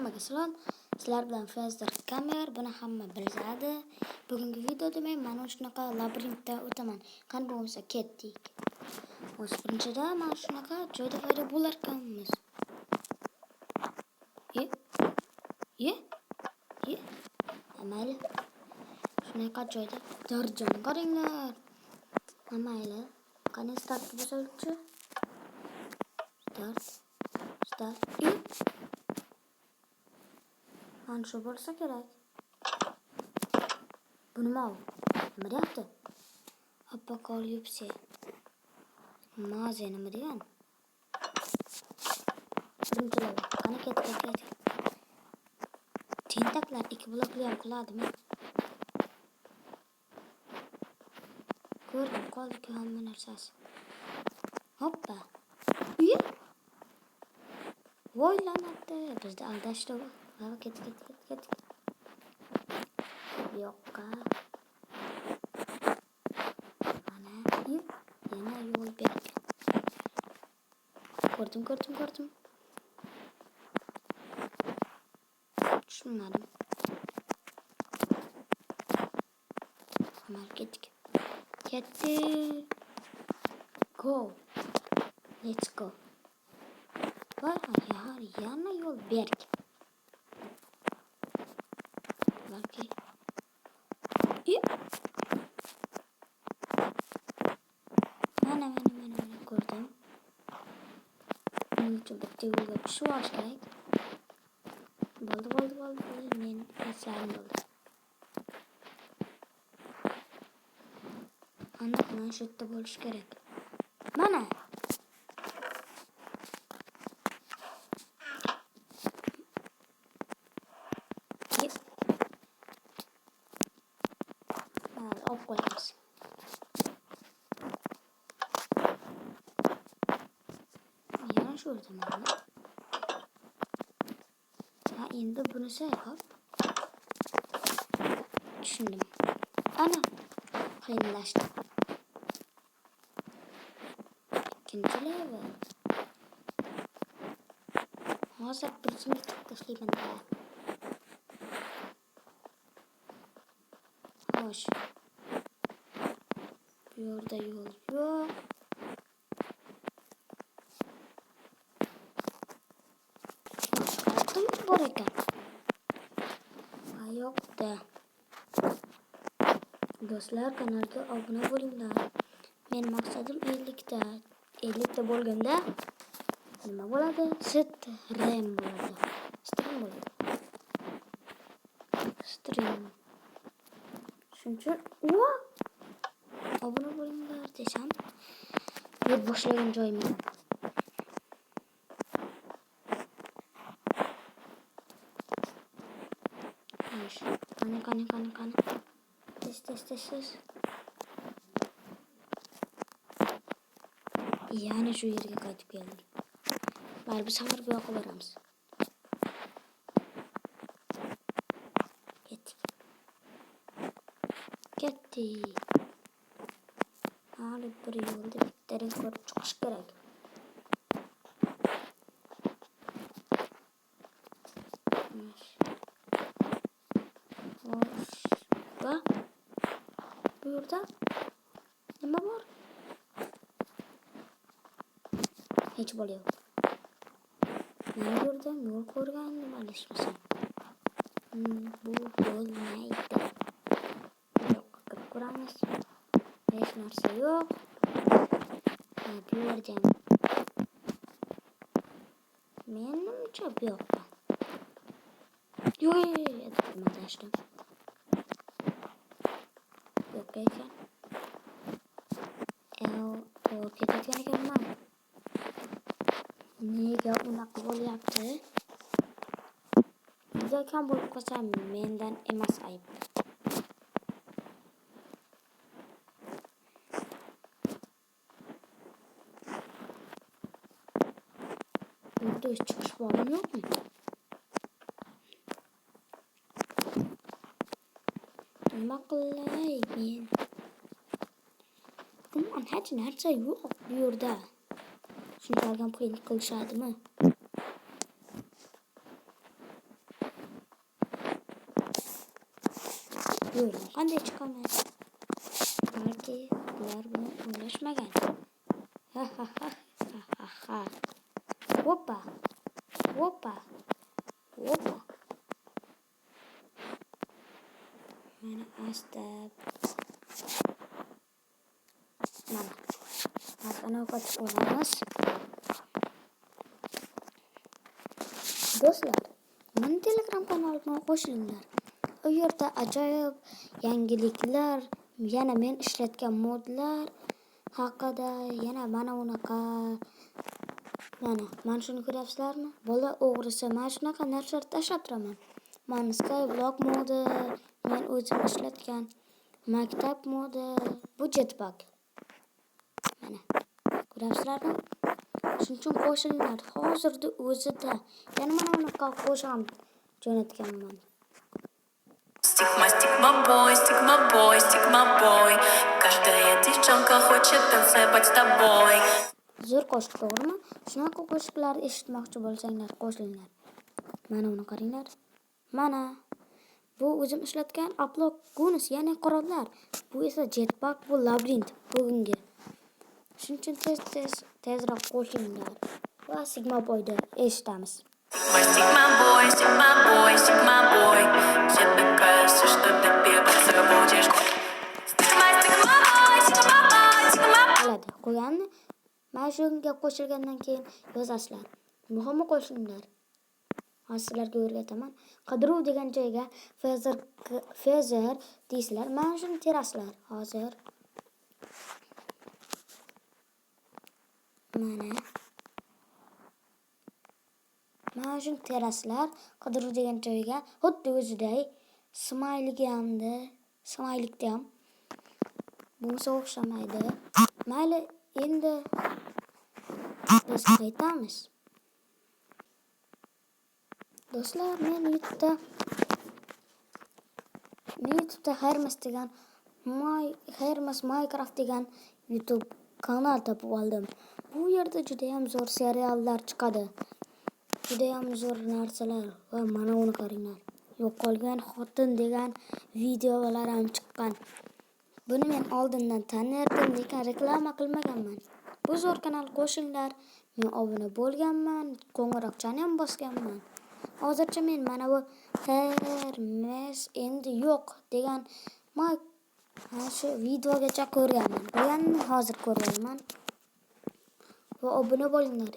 Hammaga salom. Sizlar bilan Fazdir Kamer. Buni hamma biladi. Bugungi videoda men mana shunaqa labirintda o'taman. Qani bo'lmasa ketdik. O'z birinchida mana shunaqa joyda paydo bo'lar ekanmiz. Mayli. Shunaqa joyda darjon qaranglar. Mayli. Qani start bo'lsa-chi? Start. Mana shu bo'lsa kerak. Bu nima? Nima deyapti? Apokalipsi. Nima degan? Birinchilar, qani ket. Tentaklar ikki blokli ham qiladimi? Ko'rib qoldik hamma narsasi. Hoppa. Voylanadi. Bizda aldashdi. Ket. Yo'qqa. Mana yana yo'l bergan. Ko'rdim. Tushunmadim. Amal ketdik. Go. Let's go. Yana yo'l bergan. Balki. Mana ko'rdim. Buning uchun bitta yo'lga tushib olish kerak. Bo'ldi. Men eslarim bo'ldi. Aniq mana shu yerda bo'lish kerak. Mana. Olib qo'yamiz. Yana shu yerda mana. Endi bunisi hop. Tushundim. Ana. Qiyinlashdi. Ikkinchi level. Hozir birinchini tashlayman. Xo'sh. Bu yerda yo'l yo'q. Boshqa bor ekan. Yo'qda. Do'stlar, kanalga obuna bo'linglar. Men maqsadim 50 ta bo'lganda nima bo'ladi? Stream bo'ladi. Shuncha obuna bo'linglar desam, bu boshlagan joyim. Qani. Tez. Yani shu yerga qaytib keldik. Mayli, bu safar bu yoqqa boramiz. Ketdik. Hali bir yo'lda bittadan ko'rib chiqish kerak. Bu yerda nima bor? Hech bo'la yo'q. Men ko'rdim, yo'l ko'rgandim, adashmasam. Bu bo'lmaydi. Yo'q, kirib ko'ramiz. Hech narsa yo'q. Bu yerda menimcha bu yoqda. Yo'q, adashdim. Yo'q ekan. Ketayotgan ekanman. Nega unaqa bo'lyapti? Juda kam bo'lib qolsa mendan emas ayb. Burada çıkış var mı yok mu? Nima qilay men? Umuman hech narsa yo'q bu yerda. Shunlarga ham qiyinlik qilishadimi? Bu yerdan qanday chiqaman? Balki ular buni o'ylashmagan. Ha ha ha ha ha. Hoppa. Hoppa. Hoppa. Mana asta. Mana. Mana qotib olamiz. Do'stlar, meni Telegram kanalimga qo'shilinglar. U yerda ajoyib yangiliklar, yana men ishlatgan modlar haqida, yana mana unaqa mana shuni ko'ryapsizlarmi? Bola o'g'risi mana shunaqa narsalar tashlab turaman. Mana Skyblock modi, men o'zim ishlatgan maktab modi, bu jetpack. Mana ko'ryapsizlarmi? Shuning uchun qo'shilinglar. Hozirda o'zida yana mana unaqa qo'sham jo'natganman. Стигма бой. Каждая девчонка хочет танцевать с тобой. Zo'r qo'shiq, to'g'rimi? Shunaqa qo'shiqlarni eshitmoqchi bo'lsanglar, qo'shilinglar. Mana uni qaranglar. Mana bu o'zim ishlatgan Upload Guns, ya'ni qurollar. Bu esa jetpack, bu labirint bugungi. Shuning uchun tezroq qo'shilinglar va Sigma Boy'da eshitamiz. Стигма бой. Тебе кажется, что ты певца будешь. Стигма бой. Oladi. Qo'yganni mana shunga qo'shilgandan keyin yozasizlar. Muhimi qo'shilinglar. Hozir sizlarga o'rgataman. Qidiruv degan joyga fezer deysizlar. Mana shuni terasizlar. Hozir mana shuni terasizlar. Qidiruv degan joyga xuddi o'ziday smaylikda ham bunga o'xshamaydi. Mayli, endi biz qaytamiz. Do'stlar, men YouTube'da Hermes Minecraft degan YouTube kanal topib oldim. Bu yerda juda ham zo'r seriallar chiqadi. Juda ham zo'r narsalar va mana uni qaranglar. Yo'qolgan xotin degan videolar ham chiqqan. Buni men oldindan tanirdim, lekin reklama qilmaganman. Bu zo'r kanal, qo'shinglar. Men obuna bo'lganman, qo'ng'iroqchani ham bosganman. Hozircha men mana bu Hermes endi yo'q degan shu videogacha ko'rganman. Qolganini hozir ko'ryapman. Va obuna bo'linglar.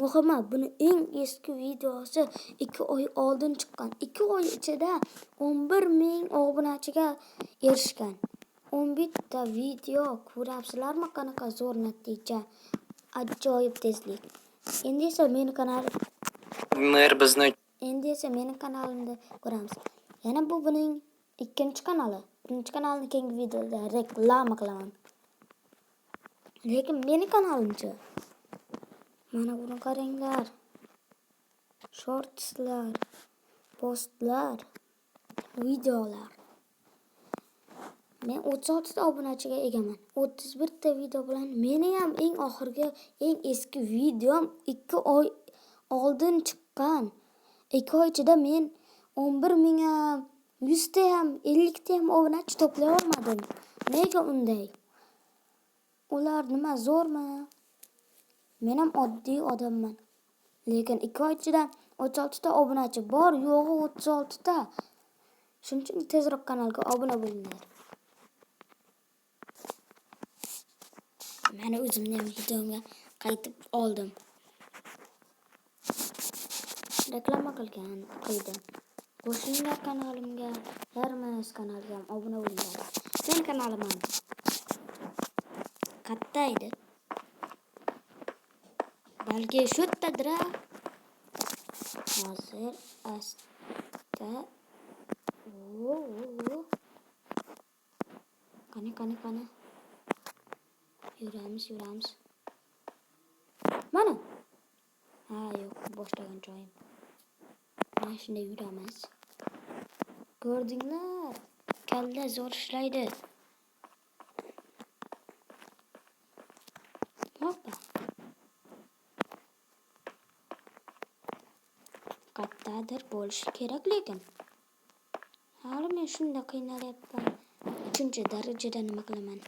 Muhimi, buni eng eski videosi 2 oy oldin chiqqan. 2 oy ichida 11,000 obunachiga erishgan. 11 ta video ko'ryapsizlarmi, qanaqa zo'r natija, ajoyib tezlik. Endi esa meni kanalimda ko'ramiz. Yana bu buning ikkinchi kanali. Birinchi kanalni keyingi videoda reklama qilaman. Lekin meni kanalimcha. Mana buni qaranglar. Shortslar, postlar, videolar. Men 36 ta obunachiga egaman. 31 ta video bilan meni ham eng oxirgi, eng eski videom 2 oy oldin chiqqan. 2 oy ichida men 11,000 ham, 100 ta ham, 50 ta ham obunachi to'play olmadim. Nega unday? Ular nima zo'rmi? Men ham oddiy odamman. Lekin 2 oy ichida 36 ta obunachi bor, yo'g'i 36 ta. Shuning uchun tezroq kanalga obuna bo'linglar. Mana o'zimning videomga qaytib oldim. Reklama qildim. Qo'shinglar kanalimga, Hermes kanaliga ham obuna bo'linglar. Men kanalim ham katta edi. Balki shu yerdadir. Hozir asta. Qani. Yuramiz. Mana. Ha, yo'q, boshlagan joyim. Mana shunday yuramiz. Ko'rdinglar? Kalla zo'r ishlaydi. Hoppa. Kattadir bo'lishi kerak lekin. Hali men shunda qiynalyapman. 3-darajada nima qilaman?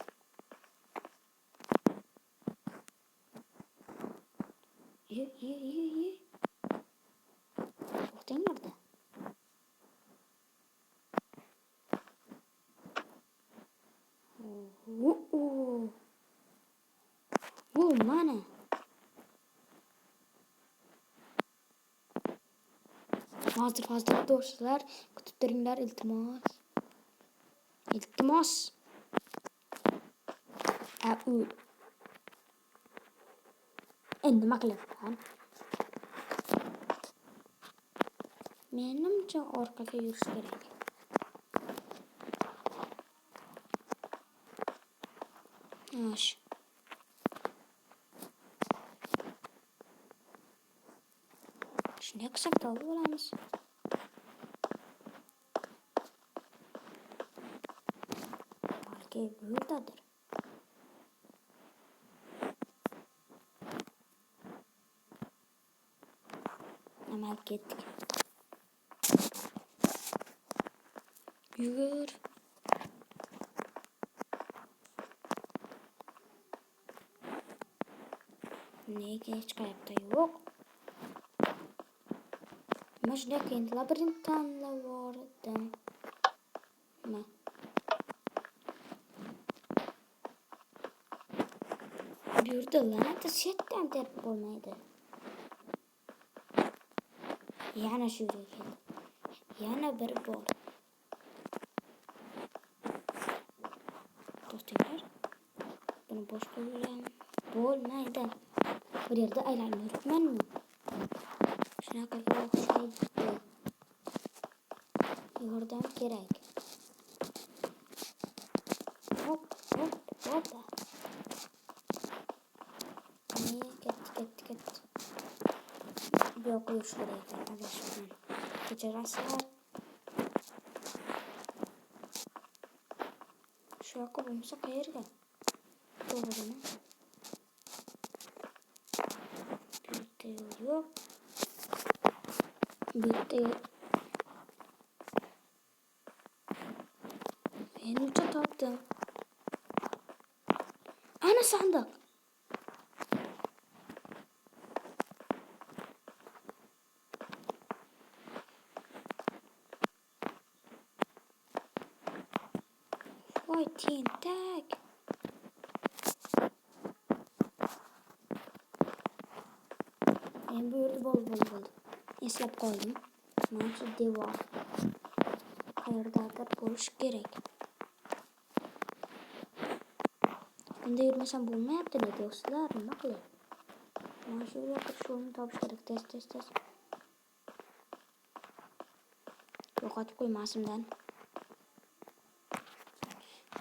Ye. To'xtanglarda. Mana. Hozir do'stlar, kutib turinglar, iltimos. Endi nima qilyapman? Menimcha orqaga yurish kerak. Yosh. Shunday qilsak topib olamiz. Balki bu yerdadir. Amal ketdik. Yugur. Nega hech qayerda yo'q? Mana shunday qiyin labirint tanlab oldim. Bu yerda lanata setdan terib bo'lmaydi. Yana shu yerga keldi. Yana bir bor. Do'stlar, buni boshqa yo'lam bo'lmaydi. Bu yerda aylanib yuribmanmi? Shunaqaga o'xshaydi. Yordam kerak. Hop. Ketdi. Bu yoqqa yurish kerak. Adashibman. Kechirasizlar. Shu yoqqa bo'lmasa qayerga? To'g'rimi? Bitta yo'q. Menimcha topdim. Ana sandiq. Voy tentak. Men bu yerda bo'ldi. Eslab qoldim. Mana shu devor. Qayerdadir bo'lishi kerak. Bunda yurmasam bo'lmayapti-da do'stlar, nima qilay? Mana shu yoqqa shuni topish kerak. Tez. Yo'qotib qo'ymasimdan.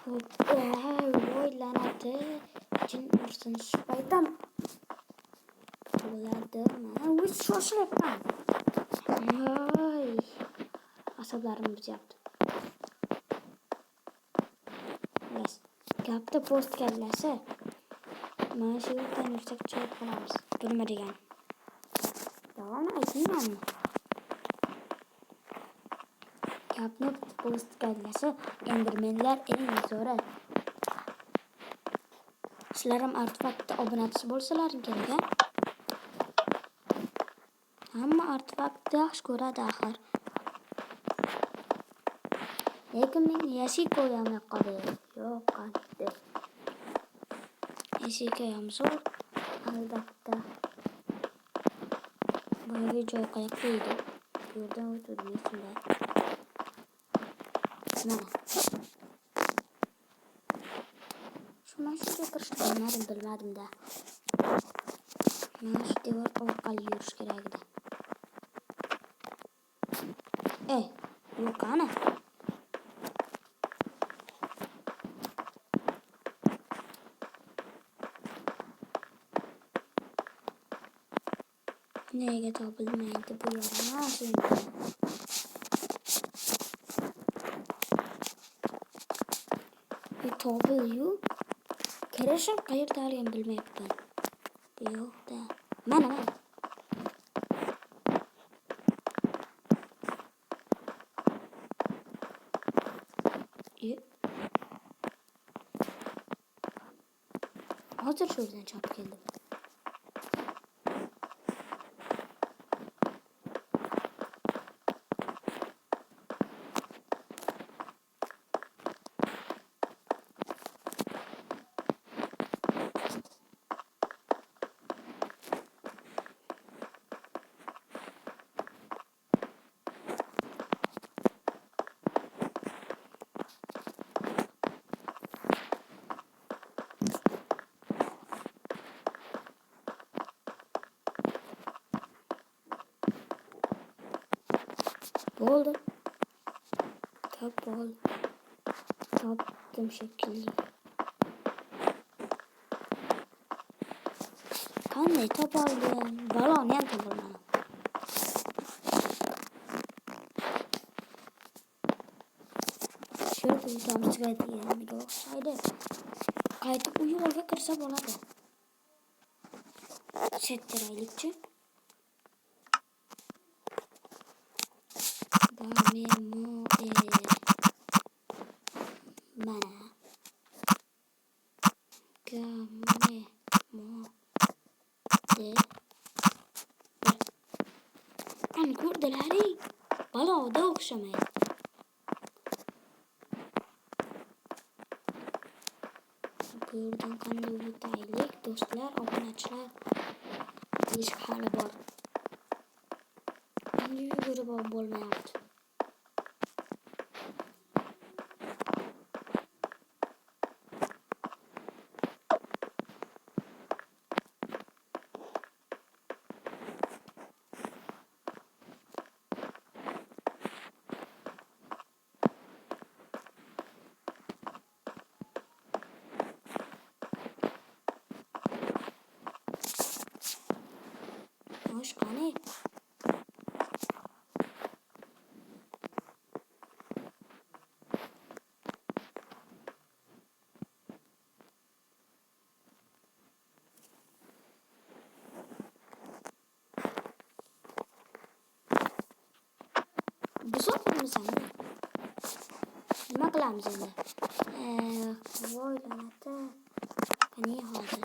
Voy lanati. Jin ursin shpaytam. Bo'ladimi? O'z shoshilyapman. Voy. Asablarim buzyapti. Bas. Gapda post kallasi. Mana shu yerdan yursak chiqib qolamiz. Bu nima degan? Davom aytmaymanmi? Gapni post kallasi endermenlar eng zo'ri. Sizlar ham artefaktda obunachisi bo'lsalaring kerak. Hamma artefaktni yaxshi ko'radi axir. Lekin men Yashiko'yam yoqadi. Yo'qadi. Yashiko'yam zo'r. Albatta. Bu joy qayoqda edi? Bu yerdan o'tdim esimda. Mana. Shu mashinaga kirishni bilmadim-da. Mana shu devor orqali yurish kerak edi. Yo'q ana. Nega topilmaydi bu yerda? Topil-yu. Kirishim qayerdaligini bilmayapman. Bu yoqda. Mana. Hozir shu yerdan chopib keldim. Oldu. Taptım şekilli. Kanne top aldım. Balon yan top aldım. Şöyle bir tam sigaydı yani olsaydı. Kayıtıp uyuyorlar ve kırsa boladı. Settiraylıkçı. Memo mana game mo de an kurdelari balo da okşamayı. Buradan kanalı taylik dostlar, obunachilar ish hali bor. Endi yugurib bo'lmayapti. Hoş qani? Buzatmamı sen mi? Nima qilamiz endi? Voylanadi. Qani hozir?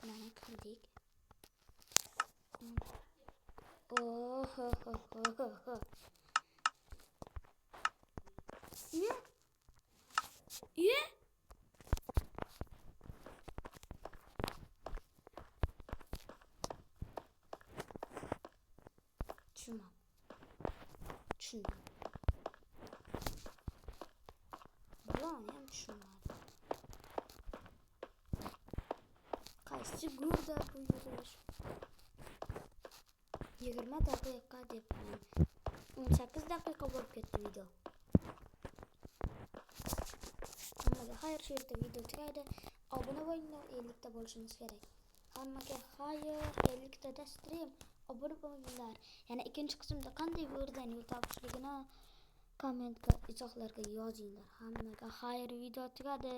Mana kirdik. Oh. Ye? Tushundim. Balon ham tushunmadim. Qaysi gurda bu yurish? 20 daqiqa debman. 18 daqiqa bo'lib ketdi video. Hammaga xayr, shu yerda video tugaydi. Obuna bo'linglar, 50 ta bo'lishimiz kerak. Hammaga xayr, 50 ta da stream. Obuna bo'linglar. Yana ikkinchi qismda qanday yo'ldan yo'l topishligini kommentga, izohlarga yozinglar. Hammaga xayr, video tugadi.